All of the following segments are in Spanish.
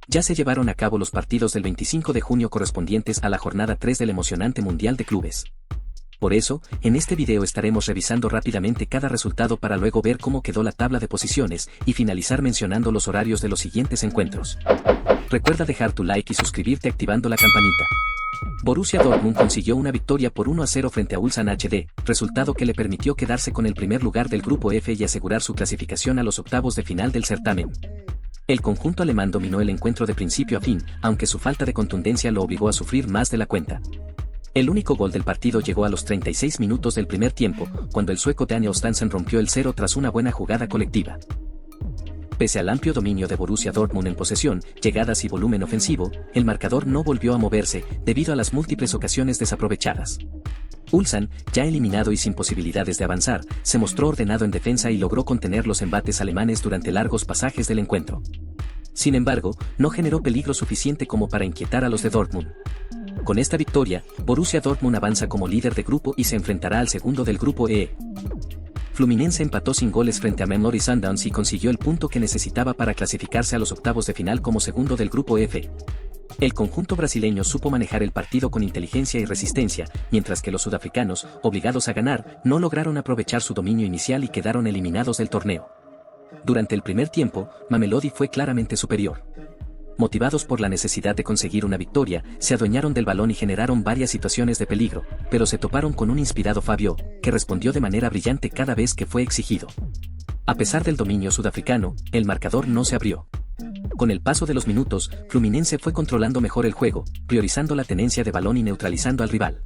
ya se llevaron a cabo los partidos del 25 de junio correspondientes a la jornada 3 del emocionante Mundial de Clubes. Por eso, en este video estaremos revisando rápidamente cada resultado para luego ver cómo quedó la tabla de posiciones y finalizar mencionando los horarios de los siguientes encuentros. Recuerda dejar tu like y suscribirte activando la campanita. Borussia Dortmund consiguió una victoria por 1-0 frente a Ulsan HD, resultado que le permitió quedarse con el primer lugar del grupo F y asegurar su clasificación a los octavos de final del certamen. El conjunto alemán dominó el encuentro de principio a fin, aunque su falta de contundencia lo obligó a sufrir más de la cuenta. El único gol del partido llegó a los 36 minutos del primer tiempo, cuando el sueco Daniel Stansen rompió el cero tras una buena jugada colectiva. Pese al amplio dominio de Borussia Dortmund en posesión, llegadas y volumen ofensivo, el marcador no volvió a moverse, debido a las múltiples ocasiones desaprovechadas. Ulsan, ya eliminado y sin posibilidades de avanzar, se mostró ordenado en defensa y logró contener los embates alemanes durante largos pasajes del encuentro. Sin embargo, no generó peligro suficiente como para inquietar a los de Dortmund. Con esta victoria, Borussia Dortmund avanza como líder de grupo y se enfrentará al segundo del grupo E. Fluminense empató sin goles frente a Mamelodi Sundowns y consiguió el punto que necesitaba para clasificarse a los octavos de final como segundo del grupo F. El conjunto brasileño supo manejar el partido con inteligencia y resistencia, mientras que los sudafricanos, obligados a ganar, no lograron aprovechar su dominio inicial y quedaron eliminados del torneo. Durante el primer tiempo, Mamelodi fue claramente superior. Motivados por la necesidad de conseguir una victoria, se adueñaron del balón y generaron varias situaciones de peligro, pero se toparon con un inspirado Fabio, que respondió de manera brillante cada vez que fue exigido. A pesar del dominio sudafricano, el marcador no se abrió. Con el paso de los minutos, Fluminense fue controlando mejor el juego, priorizando la tenencia de balón y neutralizando al rival.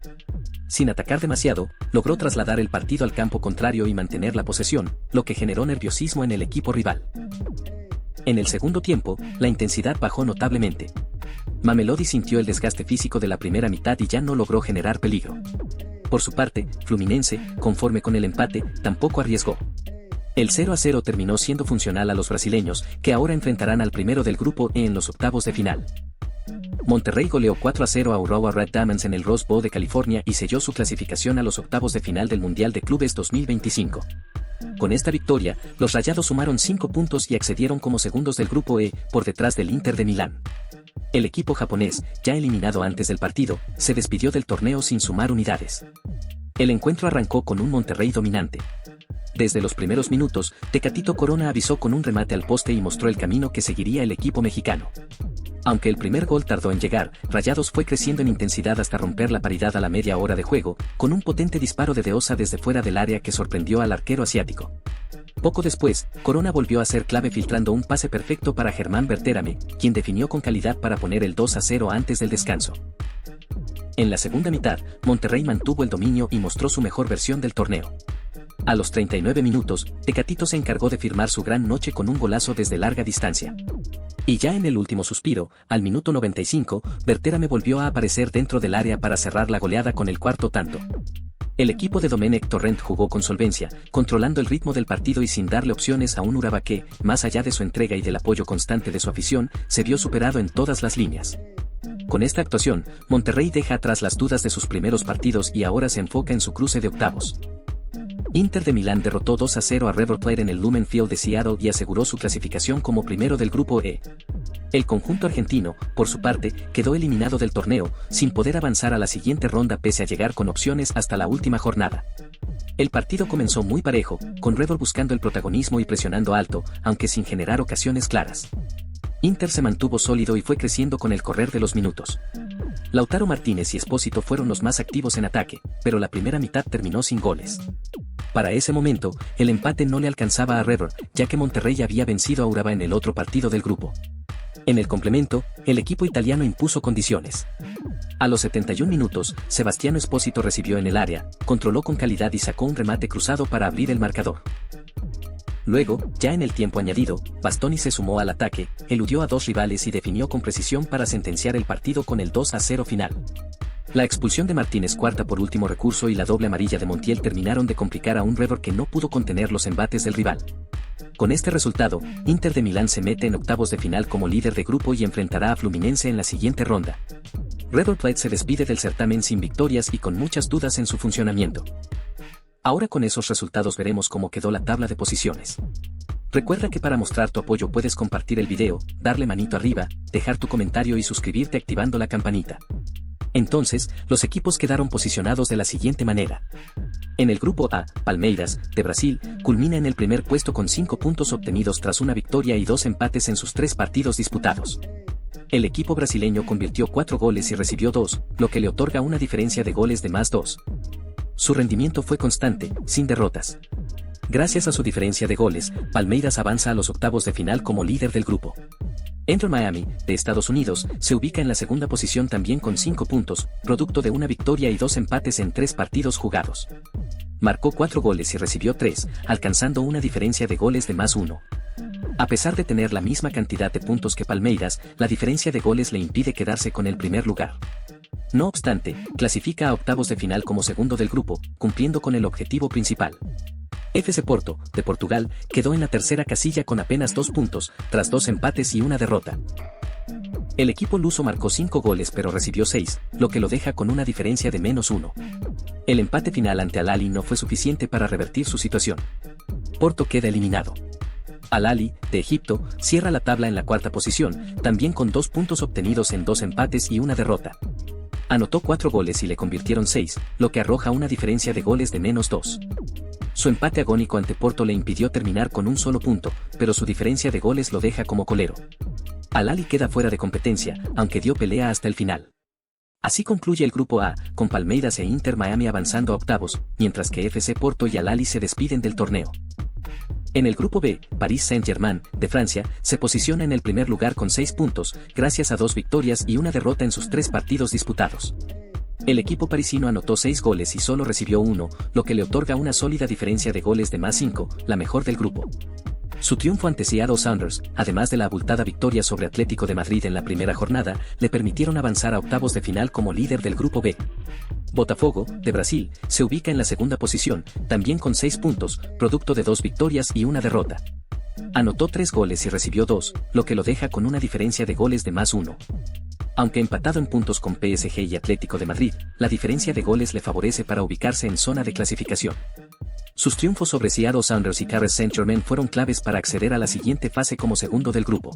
Sin atacar demasiado, logró trasladar el partido al campo contrario y mantener la posesión, lo que generó nerviosismo en el equipo rival. En el segundo tiempo, la intensidad bajó notablemente. Mamelodi sintió el desgaste físico de la primera mitad y ya no logró generar peligro. Por su parte, Fluminense, conforme con el empate, tampoco arriesgó. El 0-0 terminó siendo funcional a los brasileños, que ahora enfrentarán al primero del grupo E en los octavos de final. Monterrey goleó 4-0 a Urawa Red Diamonds en el Rose Bowl de California y selló su clasificación a los octavos de final del Mundial de Clubes 2025. Con esta victoria, los Rayados sumaron 5 puntos y accedieron como segundos del grupo E, por detrás del Inter de Milán. El equipo japonés, ya eliminado antes del partido, se despidió del torneo sin sumar unidades. El encuentro arrancó con un Monterrey dominante. Desde los primeros minutos, Tecatito Corona avisó con un remate al poste y mostró el camino que seguiría el equipo mexicano. Aunque el primer gol tardó en llegar, Rayados fue creciendo en intensidad hasta romper la paridad a la media hora de juego, con un potente disparo de De Osa desde fuera del área que sorprendió al arquero asiático. Poco después, Corona volvió a ser clave filtrando un pase perfecto para Germán Berterame, quien definió con calidad para poner el 2-0 antes del descanso. En la segunda mitad, Monterrey mantuvo el dominio y mostró su mejor versión del torneo. A los 39 minutos, Tecatito se encargó de firmar su gran noche con un golazo desde larga distancia. Y ya en el último suspiro, al minuto 95, Berterame volvió a aparecer dentro del área para cerrar la goleada con el cuarto tanto. El equipo de Domenech Torrent jugó con solvencia, controlando el ritmo del partido y sin darle opciones a un Urawa que, más allá de su entrega y del apoyo constante de su afición, se vio superado en todas las líneas. Con esta actuación, Monterrey deja atrás las dudas de sus primeros partidos y ahora se enfoca en su cruce de octavos. Inter de Milán derrotó 2-0 a River Plate en el Lumen Field de Seattle y aseguró su clasificación como primero del grupo E. El conjunto argentino, por su parte, quedó eliminado del torneo, sin poder avanzar a la siguiente ronda pese a llegar con opciones hasta la última jornada. El partido comenzó muy parejo, con River buscando el protagonismo y presionando alto, aunque sin generar ocasiones claras. Inter se mantuvo sólido y fue creciendo con el correr de los minutos. Lautaro Martínez y Espósito fueron los más activos en ataque, pero la primera mitad terminó sin goles. Para ese momento, el empate no le alcanzaba a River, ya que Monterrey había vencido a Urawa en el otro partido del grupo. En el complemento, el equipo italiano impuso condiciones. A los 71 minutos, Sebastiano Espósito recibió en el área, controló con calidad y sacó un remate cruzado para abrir el marcador. Luego, ya en el tiempo añadido, Bastoni se sumó al ataque, eludió a dos rivales y definió con precisión para sentenciar el partido con el 2-0 final. La expulsión de Martínez cuarta por último recurso y la doble amarilla de Montiel terminaron de complicar a un River que no pudo contener los embates del rival. Con este resultado, Inter de Milán se mete en octavos de final como líder de grupo y enfrentará a Fluminense en la siguiente ronda. River Plate se despide del certamen sin victorias y con muchas dudas en su funcionamiento. Ahora con esos resultados veremos cómo quedó la tabla de posiciones. Recuerda que para mostrar tu apoyo puedes compartir el video, darle manito arriba, dejar tu comentario y suscribirte activando la campanita. Entonces, los equipos quedaron posicionados de la siguiente manera. En el grupo A, Palmeiras, de Brasil, culmina en el primer puesto con 5 puntos obtenidos tras una victoria y 2 empates en sus 3 partidos disputados. El equipo brasileño convirtió 4 goles y recibió 2, lo que le otorga una diferencia de goles de +2. Su rendimiento fue constante, sin derrotas. Gracias a su diferencia de goles, Palmeiras avanza a los octavos de final como líder del grupo. Inter Miami, de Estados Unidos, se ubica en la segunda posición también con 5 puntos, producto de una victoria y 2 empates en 3 partidos jugados. Marcó 4 goles y recibió 3, alcanzando una diferencia de goles de +1. A pesar de tener la misma cantidad de puntos que Palmeiras, la diferencia de goles le impide quedarse con el primer lugar. No obstante, clasifica a octavos de final como segundo del grupo, cumpliendo con el objetivo principal. FC Porto, de Portugal, quedó en la tercera casilla con apenas 2 puntos, tras 2 empates y una derrota. El equipo luso marcó 5 goles pero recibió 6, lo que lo deja con una diferencia de -1. El empate final ante Al Ahly no fue suficiente para revertir su situación. Porto queda eliminado. Al Ahly, de Egipto, cierra la tabla en la cuarta posición, también con 2 puntos obtenidos en 2 empates y una derrota. Anotó 4 goles y le convirtieron 6, lo que arroja una diferencia de goles de -2. Su empate agónico ante Porto le impidió terminar con un solo punto, pero su diferencia de goles lo deja como colero. Al Ahly queda fuera de competencia, aunque dio pelea hasta el final. Así concluye el grupo A, con Palmeiras e Inter Miami avanzando a octavos, mientras que FC Porto y Al Ahly se despiden del torneo. En el grupo B, Paris Saint-Germain, de Francia, se posiciona en el primer lugar con 6 puntos, gracias a 2 victorias y una derrota en sus 3 partidos disputados. El equipo parisino anotó 6 goles y solo recibió 1, lo que le otorga una sólida diferencia de goles de +5, la mejor del grupo. Su triunfo ante Seattle Sounders, además de la abultada victoria sobre Atlético de Madrid en la primera jornada, le permitieron avanzar a octavos de final como líder del grupo B. Botafogo, de Brasil, se ubica en la segunda posición, también con 6 puntos, producto de 2 victorias y una derrota. Anotó 3 goles y recibió 2, lo que lo deja con una diferencia de goles de +1. Aunque empatado en puntos con PSG y Atlético de Madrid, la diferencia de goles le favorece para ubicarse en zona de clasificación. Sus triunfos sobre Seattle Sounders y Paris Saint-Germain fueron claves para acceder a la siguiente fase como segundo del grupo.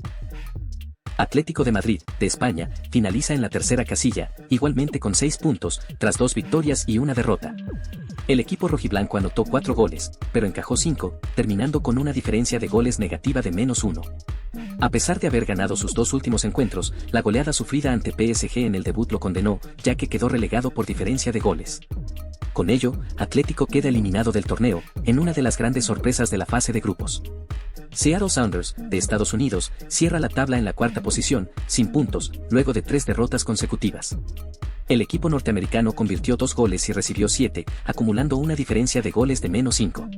Atlético de Madrid, de España, finaliza en la tercera casilla, igualmente con 6 puntos, tras 2 victorias y una derrota. El equipo rojiblanco anotó 4 goles, pero encajó 5, terminando con una diferencia de goles negativa de -1. A pesar de haber ganado sus 2 últimos encuentros, la goleada sufrida ante PSG en el debut lo condenó, ya que quedó relegado por diferencia de goles. Con ello, Atlético queda eliminado del torneo, en una de las grandes sorpresas de la fase de grupos. Seattle Sounders, de Estados Unidos, cierra la tabla en la cuarta posición, sin puntos, luego de 3 derrotas consecutivas. El equipo norteamericano convirtió 2 goles y recibió 7, acumulando una diferencia de goles de -5.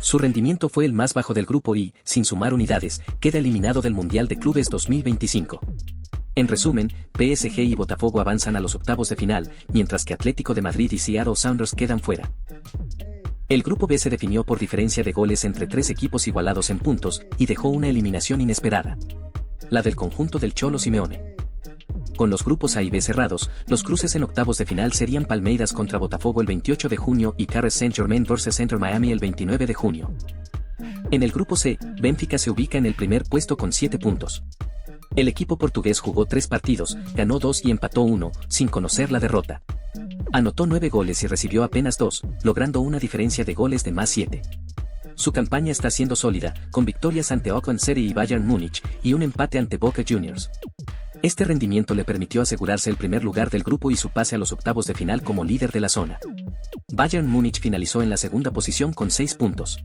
Su rendimiento fue el más bajo del grupo y, sin sumar unidades, queda eliminado del Mundial de Clubes 2025. En resumen, PSG y Botafogo avanzan a los octavos de final, mientras que Atlético de Madrid y Seattle Sounders quedan fuera. El grupo B se definió por diferencia de goles entre 3 equipos igualados en puntos, y dejó una eliminación inesperada. La del conjunto del Cholo Simeone. Con los grupos A y B cerrados, los cruces en octavos de final serían Palmeiras contra Botafogo el 28 de junio y Paris Saint-Germain vs Inter Miami el 29 de junio. En el grupo C, Benfica se ubica en el primer puesto con 7 puntos. El equipo portugués jugó 3 partidos, ganó 2 y empató 1, sin conocer la derrota. Anotó 9 goles y recibió apenas 2, logrando una diferencia de goles de +7. Su campaña está siendo sólida, con victorias ante Auckland City y Bayern Múnich, y un empate ante Boca Juniors. Este rendimiento le permitió asegurarse el primer lugar del grupo y su pase a los octavos de final como líder de la zona. Bayern Múnich finalizó en la segunda posición con 6 puntos.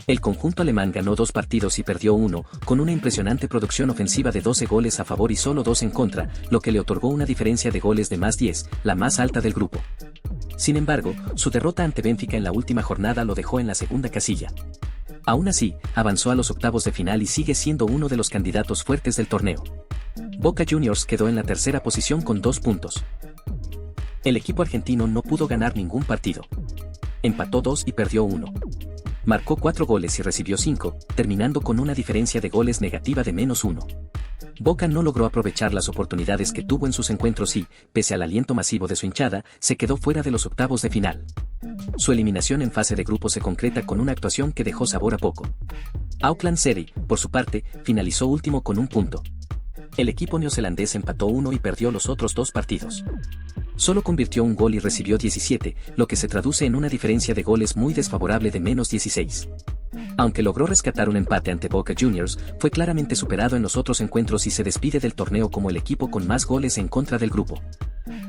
El conjunto alemán ganó 2 partidos y perdió 1, con una impresionante producción ofensiva de 12 goles a favor y solo 2 en contra, lo que le otorgó una diferencia de goles de +10, la más alta del grupo. Sin embargo, su derrota ante Benfica en la última jornada lo dejó en la segunda casilla. Aún así, avanzó a los octavos de final y sigue siendo uno de los candidatos fuertes del torneo. Boca Juniors quedó en la tercera posición con 2 puntos. El equipo argentino no pudo ganar ningún partido. Empató 2 y perdió 1. Marcó 4 goles y recibió 5, terminando con una diferencia de goles negativa de -1. Boca no logró aprovechar las oportunidades que tuvo en sus encuentros y, pese al aliento masivo de su hinchada, se quedó fuera de los octavos de final. Su eliminación en fase de grupos se concreta con una actuación que dejó sabor a poco. Auckland City, por su parte, finalizó último con un punto. El equipo neozelandés empató 1 y perdió los otros 2 partidos. Solo convirtió un gol y recibió 17, lo que se traduce en una diferencia de goles muy desfavorable de -16. Aunque logró rescatar un empate ante Boca Juniors, fue claramente superado en los otros encuentros y se despide del torneo como el equipo con más goles en contra del grupo.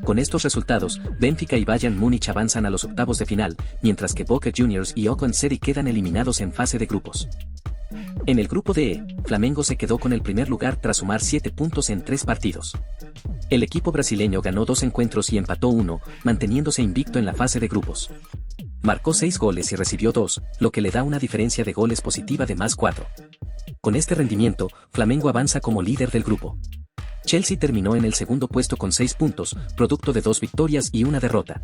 Con estos resultados, Benfica y Bayern Múnich avanzan a los octavos de final, mientras que Boca Juniors y Auckland City quedan eliminados en fase de grupos. En el grupo D, Flamengo se quedó con el primer lugar tras sumar 7 puntos en 3 partidos. El equipo brasileño ganó 2 encuentros y empató 1, manteniéndose invicto en la fase de grupos. Marcó 6 goles y recibió 2, lo que le da una diferencia de goles positiva de +4. Con este rendimiento, Flamengo avanza como líder del grupo. Chelsea terminó en el segundo puesto con 6 puntos, producto de 2 victorias y una derrota.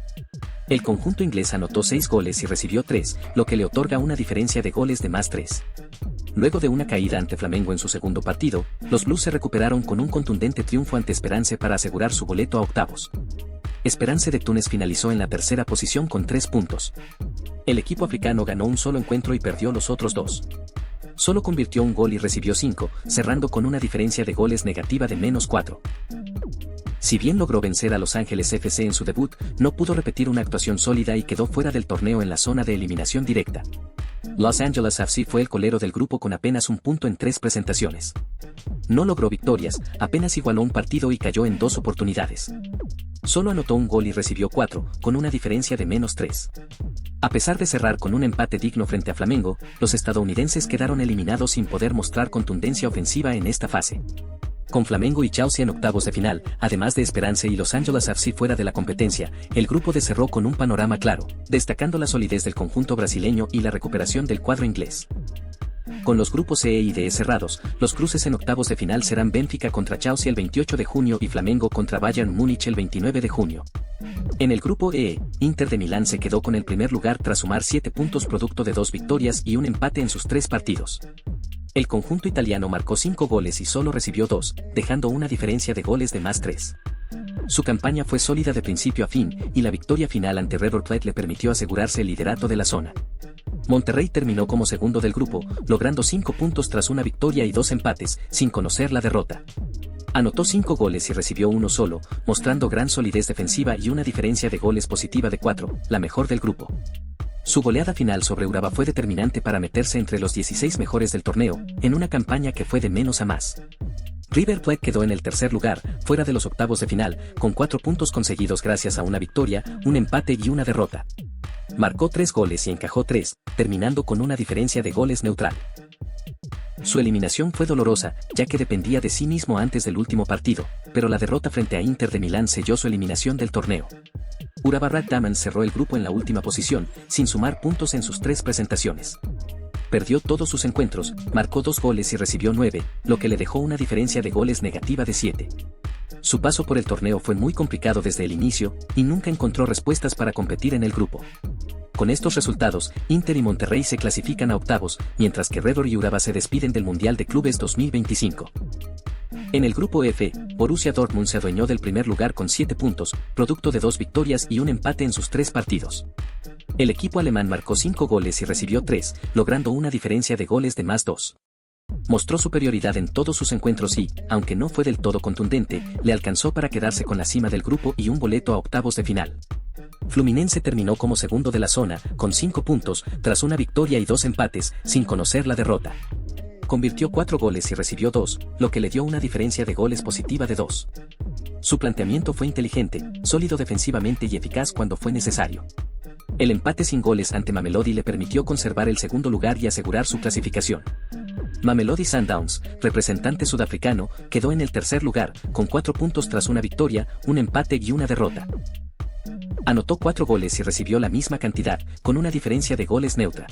El conjunto inglés anotó 6 goles y recibió 3, lo que le otorga una diferencia de goles de +3. Luego de una caída ante Flamengo en su segundo partido, los Blues se recuperaron con un contundente triunfo ante Esperance para asegurar su boleto a octavos. Esperance de Túnez finalizó en la tercera posición con 3 puntos. El equipo africano ganó un solo encuentro y perdió los otros 2. Solo convirtió un gol y recibió 5, cerrando con una diferencia de goles negativa de -4. Si bien logró vencer a Los Ángeles FC en su debut, no pudo repetir una actuación sólida y quedó fuera del torneo en la zona de eliminación directa. Los Angeles FC fue el colero del grupo con apenas un punto en 3 presentaciones. No logró victorias, apenas igualó un partido y cayó en 2 oportunidades. Solo anotó un gol y recibió 4, con una diferencia de -3. A pesar de cerrar con un empate digno frente a Flamengo, los estadounidenses quedaron eliminados sin poder mostrar contundencia ofensiva en esta fase. Con Flamengo y Chelsea en octavos de final, además de Esperance y Los Angeles FC fuera de la competencia, el grupo D cerró con un panorama claro, destacando la solidez del conjunto brasileño y la recuperación del cuadro inglés. Con los grupos E y D cerrados, los cruces en octavos de final serán Benfica contra Chelsea el 28 de junio y Flamengo contra Bayern Múnich el 29 de junio. En el grupo E, Inter de Milán se quedó con el primer lugar tras sumar 7 puntos producto de 2 victorias y un empate en sus 3 partidos. El conjunto italiano marcó 5 goles y solo recibió 2, dejando una diferencia de goles de +3. Su campaña fue sólida de principio a fin, y la victoria final ante River Plate le permitió asegurarse el liderato de la zona. Monterrey terminó como segundo del grupo, logrando 5 puntos tras una victoria y 2 empates, sin conocer la derrota. Anotó 5 goles y recibió 1 solo, mostrando gran solidez defensiva y una diferencia de goles positiva de 4, la mejor del grupo. Su goleada final sobre Urawa fue determinante para meterse entre los 16 mejores del torneo, en una campaña que fue de menos a más. River Plate quedó en el tercer lugar, fuera de los octavos de final, con 4 puntos conseguidos gracias a una victoria, un empate y una derrota. Marcó 3 goles y encajó 3, terminando con una diferencia de goles neutral. Su eliminación fue dolorosa, ya que dependía de sí mismo antes del último partido, pero la derrota frente a Inter de Milán selló su eliminación del torneo. Urawa Red Diamonds cerró el grupo en la última posición, sin sumar puntos en sus 3 presentaciones. Perdió todos sus encuentros, marcó 2 goles y recibió 9, lo que le dejó una diferencia de goles negativa de 7. Su paso por el torneo fue muy complicado desde el inicio, y nunca encontró respuestas para competir en el grupo. Con estos resultados, Inter y Monterrey se clasifican a octavos, mientras que Red Bull y Urawa se despiden del Mundial de Clubes 2025. En el grupo F, Borussia Dortmund se adueñó del primer lugar con 7 puntos, producto de 2 victorias y un empate en sus 3 partidos. El equipo alemán marcó 5 goles y recibió 3, logrando una diferencia de goles de +2. Mostró superioridad en todos sus encuentros y, aunque no fue del todo contundente, le alcanzó para quedarse con la cima del grupo y un boleto a octavos de final. Fluminense terminó como segundo de la zona, con 5 puntos, tras una victoria y 2 empates, sin conocer la derrota. Convirtió 4 goles y recibió 2, lo que le dio una diferencia de goles positiva de 2. Su planteamiento fue inteligente, sólido defensivamente y eficaz cuando fue necesario. El empate sin goles ante Mamelodi le permitió conservar el segundo lugar y asegurar su clasificación. Mamelodi Sundowns, representante sudafricano, quedó en el tercer lugar, con 4 puntos tras una victoria, un empate y una derrota. Anotó 4 goles y recibió la misma cantidad, con una diferencia de goles neutra.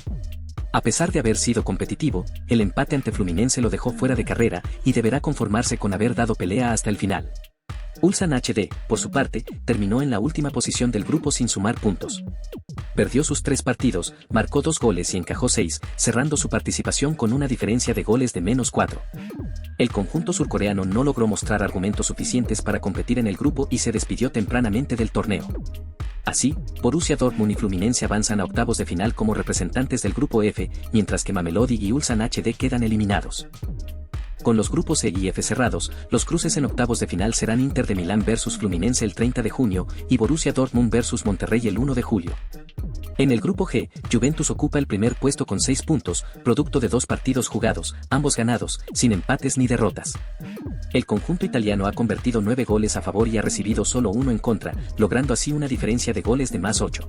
A pesar de haber sido competitivo, el empate ante Fluminense lo dejó fuera de carrera y deberá conformarse con haber dado pelea hasta el final. Ulsan HD, por su parte, terminó en la última posición del grupo sin sumar puntos. Perdió sus 3 partidos, marcó 2 goles y encajó 6, cerrando su participación con una diferencia de goles de -4. El conjunto surcoreano no logró mostrar argumentos suficientes para competir en el grupo y se despidió tempranamente del torneo. Así, Borussia Dortmund y Fluminense avanzan a octavos de final como representantes del grupo F, mientras que Mamelodi y Ulsan HD quedan eliminados. Con los grupos E y F cerrados, los cruces en octavos de final serán Inter de Milán versus Fluminense el 30 de junio y Borussia Dortmund versus Monterrey el 1 de julio. En el grupo G, Juventus ocupa el primer puesto con 6 puntos, producto de 2 partidos jugados, ambos ganados, sin empates ni derrotas. El conjunto italiano ha convertido 9 goles a favor y ha recibido solo 1 en contra, logrando así una diferencia de goles de +8.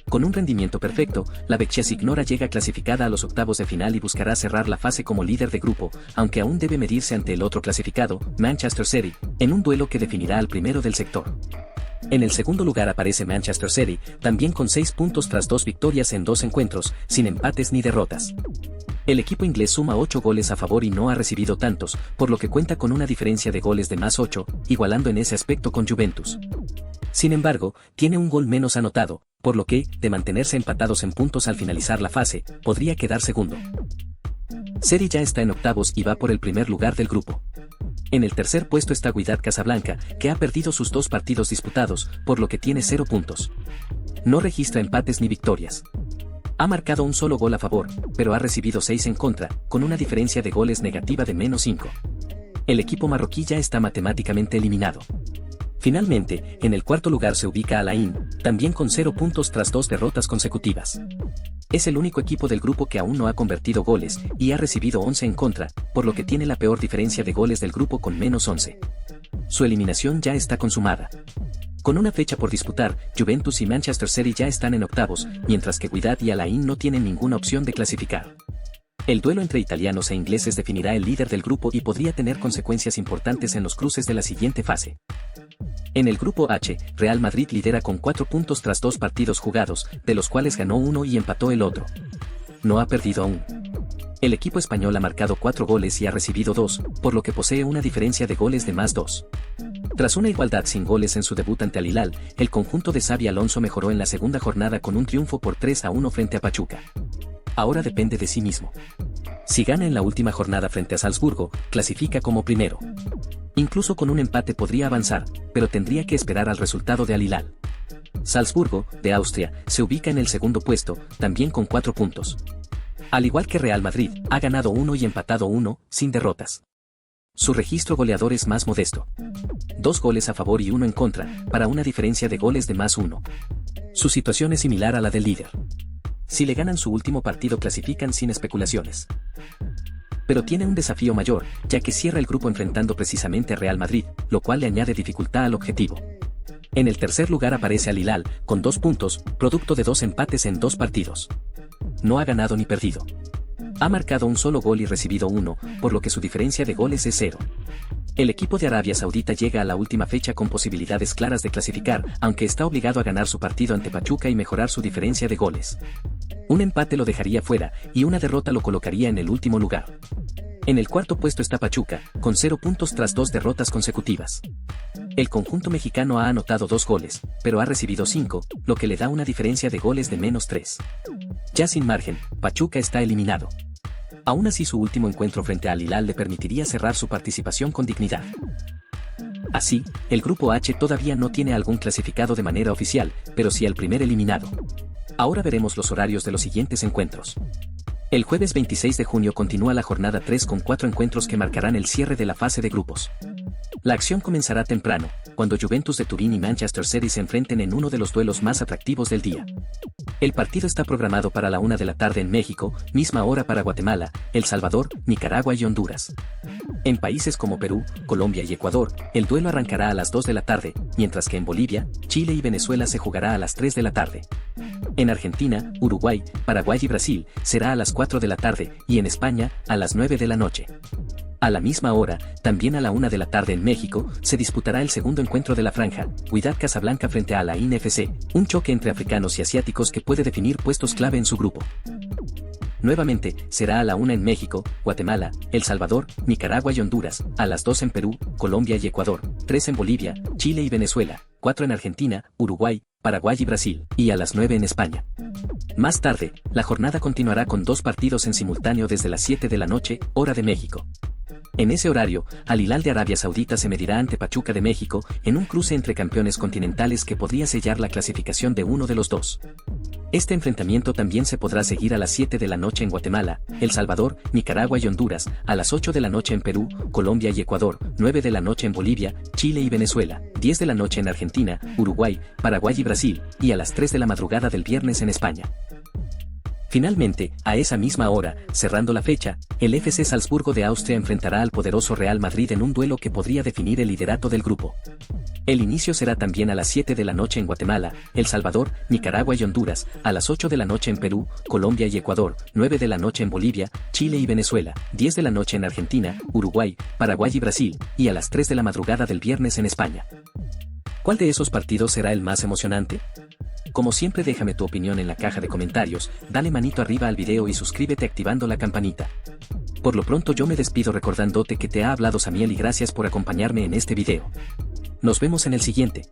Con un rendimiento perfecto, la Beksignora llega clasificada a los octavos de final y buscará cerrar la fase como líder de grupo, aunque aún debe medirse ante el otro clasificado, Manchester City, en un duelo que definirá al primero del sector. En el segundo lugar aparece Manchester City, también con 6 puntos tras 2 victorias en 2 encuentros, sin empates ni derrotas. El equipo inglés suma 8 goles a favor y no ha recibido tantos, por lo que cuenta con una diferencia de goles de +8, igualando en ese aspecto con Juventus. Sin embargo, tiene un gol menos anotado, por lo que, de mantenerse empatados en puntos al finalizar la fase, podría quedar segundo. City ya está en octavos y va por el primer lugar del grupo. En el tercer puesto está Wydad Casablanca, que ha perdido sus 2 partidos disputados, por lo que tiene 0 puntos. No registra empates ni victorias. Ha marcado un solo gol a favor, pero ha recibido 6 en contra, con una diferencia de goles negativa de -5. El equipo marroquí ya está matemáticamente eliminado. Finalmente, en el cuarto lugar se ubica Al Ain, también con 0 puntos tras 2 derrotas consecutivas. Es el único equipo del grupo que aún no ha convertido goles, y ha recibido 11 en contra, por lo que tiene la peor diferencia de goles del grupo con -11. Su eliminación ya está consumada. Con una fecha por disputar, Juventus y Manchester City ya están en octavos, mientras que Wydad y Al Ain no tienen ninguna opción de clasificar. El duelo entre italianos e ingleses definirá el líder del grupo y podría tener consecuencias importantes en los cruces de la siguiente fase. En el grupo H, Real Madrid lidera con 4 puntos tras 2 partidos jugados, de los cuales ganó uno y empató el otro. No ha perdido aún. El equipo español ha marcado 4 goles y ha recibido 2, por lo que posee una diferencia de goles de +2. Tras una igualdad sin goles en su debut ante Al Hilal, el conjunto de Xabi Alonso mejoró en la segunda jornada con un triunfo por 3-1 frente a Pachuca. Ahora depende de sí mismo. Si gana en la última jornada frente a Salzburgo, clasifica como primero. Incluso con un empate podría avanzar, pero tendría que esperar al resultado de Al Hilal. Salzburgo, de Austria, se ubica en el segundo puesto, también con 4 puntos. Al igual que Real Madrid, ha ganado 1 y empatado 1, sin derrotas. Su registro goleador es más modesto. 2 goles a favor y 1 en contra, para una diferencia de goles de +1. Su situación es similar a la del líder. Si le ganan su último partido clasifican sin especulaciones. Pero tiene un desafío mayor, ya que cierra el grupo enfrentando precisamente a Real Madrid, lo cual le añade dificultad al objetivo. En el tercer lugar aparece Al Hilal, con 2 puntos, producto de 2 empates en 2 partidos. No ha ganado ni perdido. Ha marcado un solo gol y recibido 1, por lo que su diferencia de goles es 0. El equipo de Arabia Saudita llega a la última fecha con posibilidades claras de clasificar, aunque está obligado a ganar su partido ante Pachuca y mejorar su diferencia de goles. Un empate lo dejaría fuera, y una derrota lo colocaría en el último lugar. En el cuarto puesto está Pachuca, con 0 puntos tras 2 derrotas consecutivas. El conjunto mexicano ha anotado 2 goles, pero ha recibido 5, lo que le da una diferencia de goles de -3. Ya sin margen, Pachuca está eliminado. Aún así su último encuentro frente a Al Hilal le permitiría cerrar su participación con dignidad. Así, el grupo H todavía no tiene algún clasificado de manera oficial, pero sí al primer eliminado. Ahora veremos los horarios de los siguientes encuentros. El jueves 26 de junio continúa la jornada 3 con 4 encuentros que marcarán el cierre de la fase de grupos. La acción comenzará temprano, cuando Juventus de Turín y Manchester City se enfrenten en uno de los duelos más atractivos del día. El partido está programado para la 1 de la tarde en México, misma hora para Guatemala, El Salvador, Nicaragua y Honduras. En países como Perú, Colombia y Ecuador, el duelo arrancará a las 2 de la tarde, mientras que en Bolivia, Chile y Venezuela se jugará a las 3 de la tarde. En Argentina, Uruguay, Paraguay y Brasil, será a las 4 de la tarde, y en España, a las 9 de la noche. A la misma hora, también a la 1 de la tarde en México, se disputará el segundo encuentro de la franja, Wydad Casablanca frente a Al Ain FC, un choque entre africanos y asiáticos que puede definir puestos clave en su grupo. Nuevamente, será a la 1 en México, Guatemala, El Salvador, Nicaragua y Honduras, a las 2 en Perú, Colombia y Ecuador, 3 en Bolivia, Chile y Venezuela, 4 en Argentina, Uruguay, Paraguay y Brasil, y a las 9 en España. Más tarde, la jornada continuará con 2 partidos en simultáneo desde las 7 de la noche, hora de México. En ese horario, Al Hilal de Arabia Saudita se medirá ante Pachuca de México, en un cruce entre campeones continentales que podría sellar la clasificación de uno de los dos. Este enfrentamiento también se podrá seguir a las 7 de la noche en Guatemala, El Salvador, Nicaragua y Honduras, a las 8 de la noche en Perú, Colombia y Ecuador, 9 de la noche en Bolivia, Chile y Venezuela, 10 de la noche en Argentina, Uruguay, Paraguay y Brasil, y a las 3 de la madrugada del viernes en España. Finalmente, a esa misma hora, cerrando la fecha, el FC Salzburgo de Austria enfrentará al poderoso Real Madrid en un duelo que podría definir el liderato del grupo. El inicio será también a las 7 de la noche en Guatemala, El Salvador, Nicaragua y Honduras, a las 8 de la noche en Perú, Colombia y Ecuador, 9 de la noche en Bolivia, Chile y Venezuela, 10 de la noche en Argentina, Uruguay, Paraguay y Brasil, y a las 3 de la madrugada del viernes en España. ¿Cuál de esos partidos será el más emocionante? Como siempre, déjame tu opinión en la caja de comentarios, dale manito arriba al video y suscríbete activando la campanita. Por lo pronto yo me despido recordándote que te ha hablado Samiel y gracias por acompañarme en este video. Nos vemos en el siguiente.